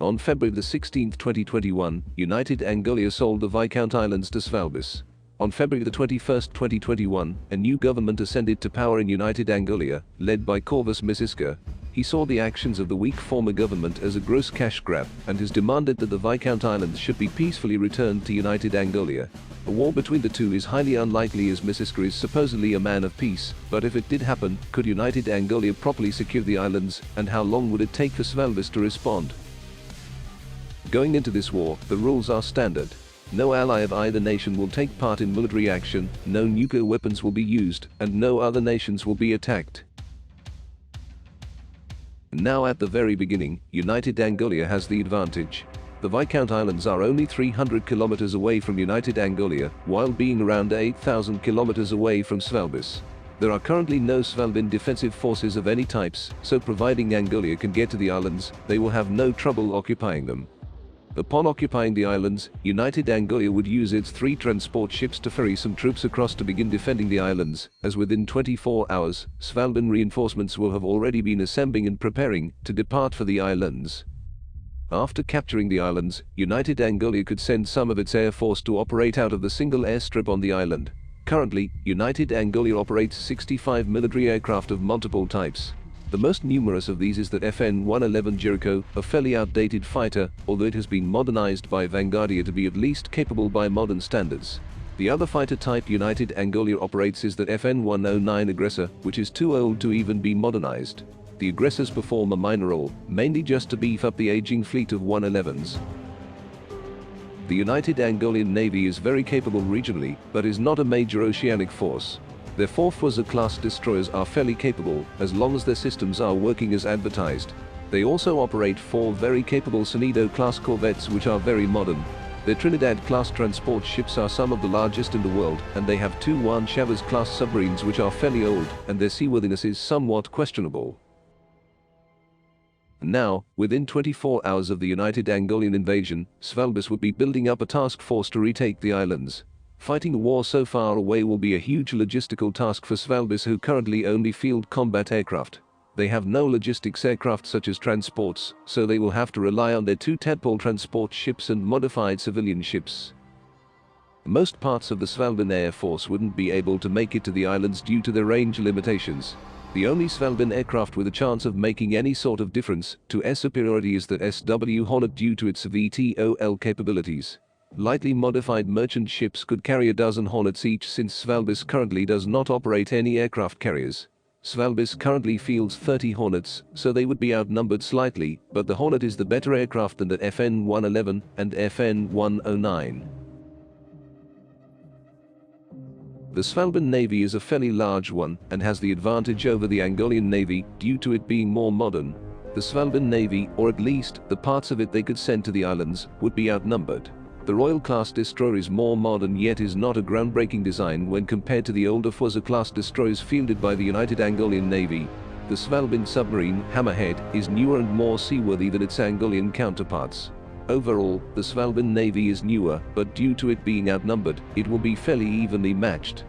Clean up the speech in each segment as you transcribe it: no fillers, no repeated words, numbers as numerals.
On February 16, 2021, United Angolia sold the Viscount Islands to Svalbis. On February 21, 2021, a new government ascended to power in United Angolia, led by Corvus Misiska. He saw the actions of the weak former government as a gross cash grab and has demanded that the Viscount Islands should be peacefully returned to United Angolia. A war between the two is highly unlikely as Misiska is supposedly a man of peace, but if it did happen, could United Angolia properly secure the islands, and how long would it take for Svalbis to respond? Going into this war, the rules are standard. No ally of either nation will take part in military action, no nuclear weapons will be used, and no other nations will be attacked. Now at the very beginning, United Angolia has the advantage. The Viscount Islands are only 300 kilometers away from United Angolia, while being around 8,000 kilometers away from Svalbis. There are currently no Svalbin defensive forces of any types, so providing Angolia can get to the islands, they will have no trouble occupying them. Upon occupying the islands, United Angolia would use its 3 transport ships to ferry some troops across to begin defending the islands, as within 24 hours, Svalbin reinforcements will have already been assembling and preparing to depart for the islands. After capturing the islands, United Angolia could send some of its air force to operate out of the single airstrip on the island. Currently, United Angolia operates 65 military aircraft of multiple types. The most numerous of these is the FN-111 Jericho, a fairly outdated fighter, although it has been modernized by Vanguardia to be at least capable by modern standards. The other fighter type United Angolia operates is the FN-109 Aggressor, which is too old to even be modernized. The Aggressors perform a minor role, mainly just to beef up the aging fleet of 111s. The United Angolian Navy is very capable regionally, but is not a major oceanic force. Their 4 Fuzzer-class destroyers are fairly capable, as long as their systems are working as advertised. They also operate 4 very capable Sonido-class corvettes which are very modern. Their Trinidad-class transport ships are some of the largest in the world, and they have 2 Juan Chavez-class submarines which are fairly old, and their seaworthiness is somewhat questionable. Now, within 24 hours of the United Angolian invasion, Svalbis would be building up a task force to retake the islands. Fighting a war so far away will be a huge logistical task for Svalbis, who currently only field combat aircraft. They have no logistics aircraft such as transports, so they will have to rely on their 2 tadpole transport ships and modified civilian ships. Most parts of the Svalbin Air Force wouldn't be able to make it to the islands due to their range limitations. The only Svalbin aircraft with a chance of making any sort of difference to air superiority is the SW Hornet due to its VTOL capabilities. Lightly modified merchant ships could carry a dozen Hornets each, since Svalbis currently does not operate any aircraft carriers. Svalbis currently fields 30 Hornets, so they would be outnumbered slightly, but the Hornet is the better aircraft than the FN-111 and FN-109. The Svalbin Navy is a fairly large one, and has the advantage over the Angolian Navy due to it being more modern. The Svalbin Navy, or at least the parts of it they could send to the islands, would be outnumbered. The Royal-class destroyer is more modern, yet is not a groundbreaking design when compared to the older Fuzzer-class destroyers fielded by the United Angolian Navy. The Svalbin submarine, Hammerhead, is newer and more seaworthy than its Angolian counterparts. Overall, the Svalbin Navy is newer, but due to it being outnumbered, it will be fairly evenly matched.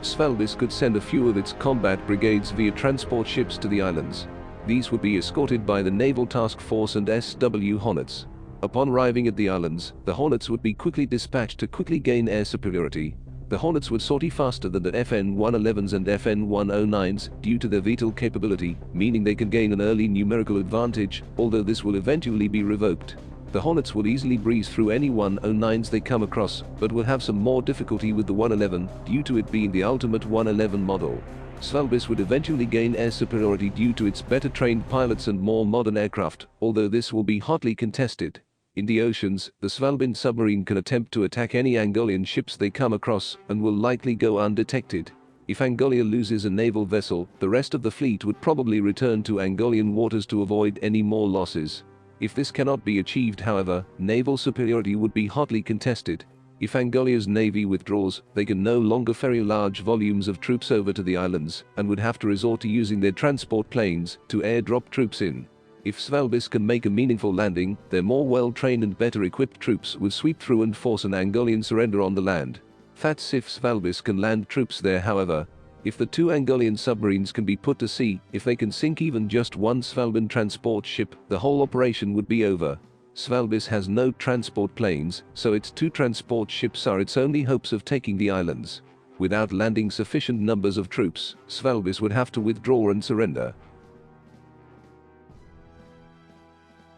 Svalbis could send a few of its combat brigades via transport ships to the islands. These would be escorted by the Naval Task Force and SW Hornets. Upon arriving at the islands, the Hornets would be quickly dispatched to quickly gain air superiority. The Hornets would sortie faster than the FN-111s and FN-109s due to their VTOL capability, meaning they can gain an early numerical advantage, although this will eventually be revoked. The Hornets will easily breeze through any 109s they come across, but will have some more difficulty with the 111 due to it being the ultimate 111 model. Svalbis would eventually gain air superiority due to its better trained pilots and more modern aircraft, although this will be hotly contested. In the oceans, the Svalbin submarine can attempt to attack any Angolian ships they come across, and will likely go undetected. If Angolia loses a naval vessel, the rest of the fleet would probably return to Angolian waters to avoid any more losses. If this cannot be achieved, however, naval superiority would be hotly contested. If Angolia's navy withdraws, they can no longer ferry large volumes of troops over to the islands, and would have to resort to using their transport planes to airdrop troops in. If Svalbis can make a meaningful landing, their more well-trained and better equipped troops will sweep through and force an Angolian surrender on the land. That's if Svalbis can land troops there, however. If the two Angolian submarines can be put to sea, if they can sink even just one Svalbard transport ship, the whole operation would be over. Svalbis has no transport planes, so its two transport ships are its only hopes of taking the islands. Without landing sufficient numbers of troops, Svalbis would have to withdraw and surrender.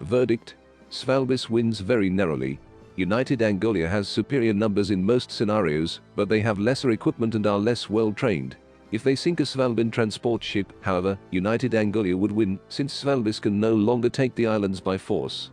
Verdict: Svalbis wins very narrowly. United Angolia has superior numbers in most scenarios, but they have lesser equipment and are less well trained. If they sink a Svalbard transport ship, however, United Angolia would win, since Svalbis can no longer take the islands by force.